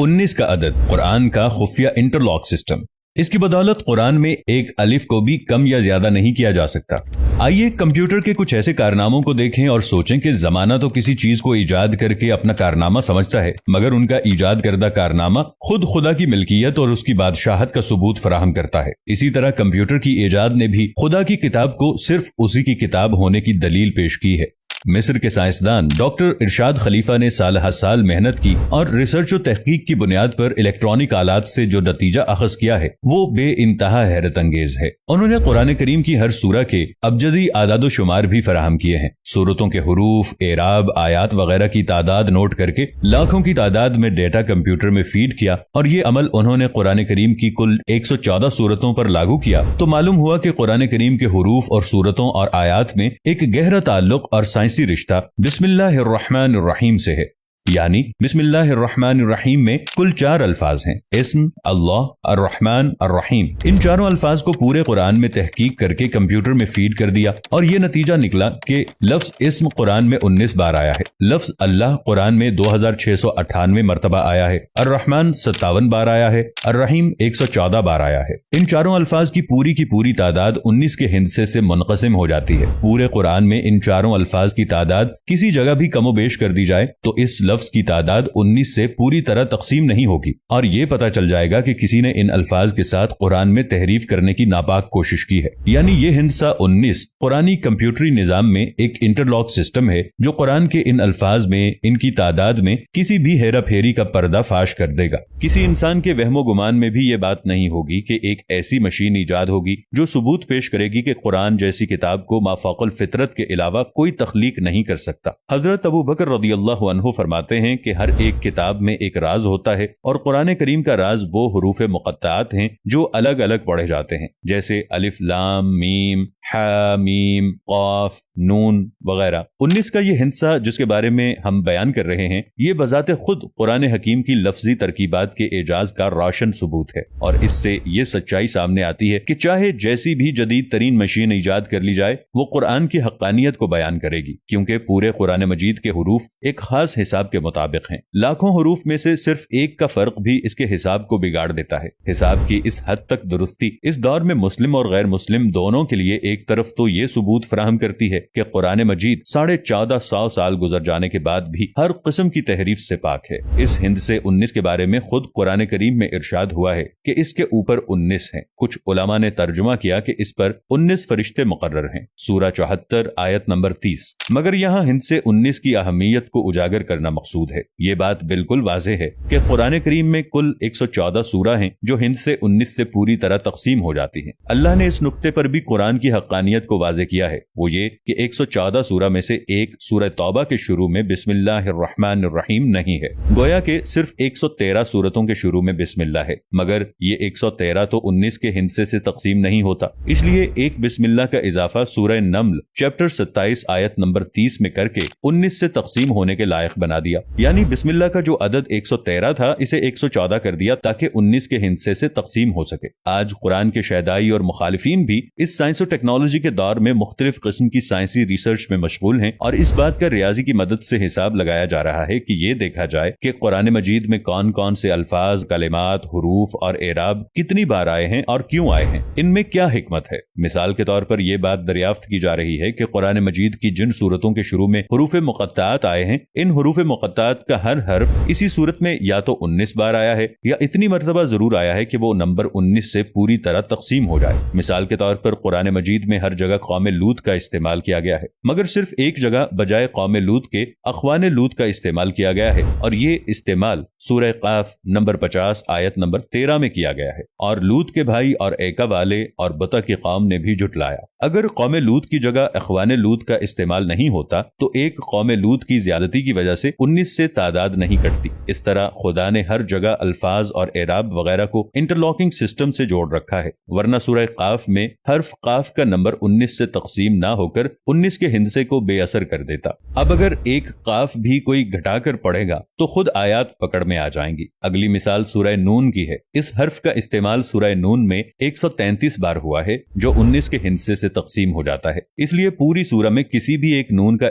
19 کا عدد قرآن کا خفیہ انٹرلاک سسٹم۔ اس کی بدولت قرآن میں ایک الف کو بھی کم یا زیادہ نہیں کیا جا سکتا۔ آئیے کمپیوٹر کے کچھ ایسے کارناموں کو دیکھیں اور سوچیں کہ زمانہ تو کسی چیز کو ایجاد کر کے اپنا کارنامہ سمجھتا ہے، مگر ان کا ایجاد کردہ کارنامہ خود خدا کی ملکیت اور اس کی بادشاہت کا ثبوت فراہم کرتا ہے۔ اسی طرح کمپیوٹر کی ایجاد نے بھی خدا کی کتاب کو صرف اسی کی کتاب ہونے کی دلیل پیش کی ہے۔ مصر کے سائنسدان ڈاکٹر ارشاد خلیفہ نے سال ہر سال محنت کی اور ریسرچ و تحقیق کی بنیاد پر الیکٹرانک آلات سے جو نتیجہ اخذ کیا ہے وہ بے انتہا حیرت انگیز ہے۔ انہوں نے قرآن کریم کی ہر سورہ کے ابجدی اعداد و شمار بھی فراہم کیے ہیں۔ سورتوں کے حروف، اعراب، آیات وغیرہ کی تعداد نوٹ کر کے لاکھوں کی تعداد میں ڈیٹا کمپیوٹر میں فیڈ کیا، اور یہ عمل انہوں نے قرآن کریم کی کل 114 سورتوں پر لاگو کیا تو معلوم ہوا کہ قرآن کریم کے حروف اور سورتوں اور آیات میں ایک گہرا تعلق اور سائنسی رشتہ بسم اللہ الرحمن الرحیم سے ہے۔ یعنی بسم اللہ الرحمن الرحیم میں کل 4 الفاظ ہیں: اسم، اللہ، الرحمن، الرحیم۔ ان چاروں الفاظ کو پورے قرآن میں تحقیق کر کے کمپیوٹر میں فیڈ کر دیا اور یہ نتیجہ نکلا کہ لفظ اسم قرآن میں 19 بار آیا ہے، لفظ اللہ قرآن میں 2698 مرتبہ آیا ہے، الرحمن 57 بار آیا ہے، الرحیم 114 بار آیا ہے۔ ان چاروں الفاظ کی پوری تعداد 19 کے ہندسے سے منقسم ہو جاتی ہے۔ پورے قرآن میں ان چاروں الفاظ کی تعداد کسی جگہ بھی کم و بیش کر دی جائے تو اس لفظ کی تعداد 19 سے پوری طرح تقسیم نہیں ہوگی، اور یہ پتہ چل جائے گا کہ کسی نے ان الفاظ کے ساتھ قرآن میں تحریف کرنے کی ناپاک کوشش کی ہے۔ یعنی یہ ہندسہ 19 قرآنی کمپیوٹری نظام میں ایک انٹرلاک سسٹم ہے جو قرآن کے ان الفاظ میں، ان کی تعداد میں کسی بھی ہیرا پھیری کا پردہ فاش کر دے گا۔ کسی انسان کے وہم و گمان میں بھی یہ بات نہیں ہوگی کہ ایک ایسی مشین ایجاد ہوگی جو ثبوت پیش کرے گی کہ قرآن جیسی کتاب کو مافوق الفطرت کے علاوہ کوئی تخلیق نہیں کر سکتا۔ حضرت ابو بکر رضی اللہ عنہ فرماتے ہیں کہ ہر ایک کتاب میں ایک راز ہوتا ہے، اور قرآن کریم کا راز وہ حروف مقطعات ہیں جو الگ الگ پڑھے جاتے ہیں، جیسے الف لام میم ہا میم قاف نون وغیرہ۔ 19 کا یہ ہندسہ جس کے بارے میں ہم بیان کر رہے ہیں، یہ بذات خود قرآن حکیم کی لفظی ترکیبات کے اعجاز کا روشن ثبوت ہے، اور اس سے یہ سچائی سامنے آتی ہے کہ چاہے جیسی بھی جدید ترین مشین ایجاد کر لی جائے، وہ قرآن کی حقانیت کو بیان کرے گی، کیونکہ پورے قرآن مجید کے حروف ایک خاص حساب کے مطابق ہیں۔ لاکھوں حروف میں سے صرف ایک کا فرق بھی اس کے حساب کو بگاڑ دیتا ہے۔ حساب کی اس حد تک درستی اس دور میں مسلم اور غیر مسلم دونوں کے لیے ایک طرف تو یہ ثبوت فراہم کرتی ہے کہ قرآن مجید 1450 سال گزر جانے کے بعد بھی ہر قسم کی تحریف سے پاک ہے۔ اس ہندسے 19 کے بارے میں خود قرآن کریم میں ارشاد ہوا ہے کہ اس کے اوپر 19 ہیں۔ کچھ علماء نے ترجمہ کیا کہ اس پر 19 فرشتے مقرر ہیں، سورہ 74 آیت نمبر 30۔ مگر یہاں ہندسے 19 کی اہمیت کو اجاگر کرنا مقصود ہے۔ یہ بات بالکل واضح ہے کہ قرآن کریم میں کل 114 سورہ ہیں جو ہندسے 19 سے پوری طرح تقسیم ہو جاتی ہیں۔ اللہ نے اس نقطے پر بھی قرآن کی حقانیت کو واضح کیا ہے، وہ یہ کہ 114 سورہ میں سے ایک سورہ توبہ کے شروع میں بسم اللہ الرحمن الرحیم نہیں ہے، گویا کہ صرف 113 سورتوں کے شروع میں بسم اللہ ہے، مگر یہ 113 تو 19 کے ہندسے سے تقسیم نہیں ہوتا، اس لیے ایک بسم اللہ کا اضافہ سورہ نمل چیپٹر 27 آیت نمبر 30 میں کر کے 19 سے تقسیم ہونے کے لائق بنا دیا۔ یعنی بسم اللہ کا جو عدد 113 تھا اسے 114 کر دیا تاکہ 19 کے ہندسے سے تقسیم ہو سکے۔ آج قرآن کے شیدائی اور مخالفین بھی اس سائنس و ٹیکنالوجی کے دور میں مختلف قسم کی سائنسی ریسرچ میں مشغول ہیں، اور اس بات کا ریاضی کی مدد سے حساب لگایا جا رہا ہے کہ یہ دیکھا جائے کہ قرآن مجید میں کون کون سے الفاظ، کلمات، حروف اور اعراب کتنی بار آئے ہیں اور کیوں آئے ہیں، ان میں کیا حکمت ہے۔ مثال کے طور پر یہ بات دریافت کی جا رہی ہے کہ قرآن مجید کی جن سورتوں کے شروع میں حروف مقطعات آئے ہیں، ان حروف مقطعات کا ہر حرف اسی صورت میں یا تو 19 بار آیا ہے یا اتنی مرتبہ ضرور آیا ہے کہ وہ نمبر 19 سے پوری طرح تقسیم ہو جائے۔ مثال کے طور پر قرآن مجید میں ہر جگہ قوم لوط کا استعمال کیا گیا ہے، مگر صرف ایک جگہ بجائے قوم لوط کے اخوان لوط کا استعمال کیا گیا ہے، اور یہ استعمال سورہ قاف نمبر 50 آیت نمبر 13 میں کیا گیا ہے، اور لوط کے بھائی اور ایکا والے اور بطا کی قوم نے بھی جھٹلایا۔ اگر قوم لوط کی جگہ اخوان لوط کا استعمال نہیں ہوتا تو ایک قوم لوط کی زیادتی کی وجہ سے 19 سے تعداد نہیں کٹتی۔ اس طرح خدا نے ہر جگہ الفاظ اور اعراب وغیرہ کو انٹرلاکنگ سسٹم سے جوڑ رکھا ہے، ورنہ سورہ قاف میں حرف قاف کا نمبر 19 سے تقسیم نہ ہو کر 19 کے ہندسے کو بے اثر کر دیتا۔ اب اگر ایک قاف بھی کوئی گھٹا کر پڑھے گا تو خود آیات پکڑ میں آ جائیں گی۔ اگلی مثال سورہ نون کی ہے۔ اس حرف کا استعمال سورہ نون میں 133 بار ہوا ہے جو 19 کے ہندسے سے تقسیم ہو جاتا ہے، اس لیے پوری سورہ میں کسی بھی ایک نون کا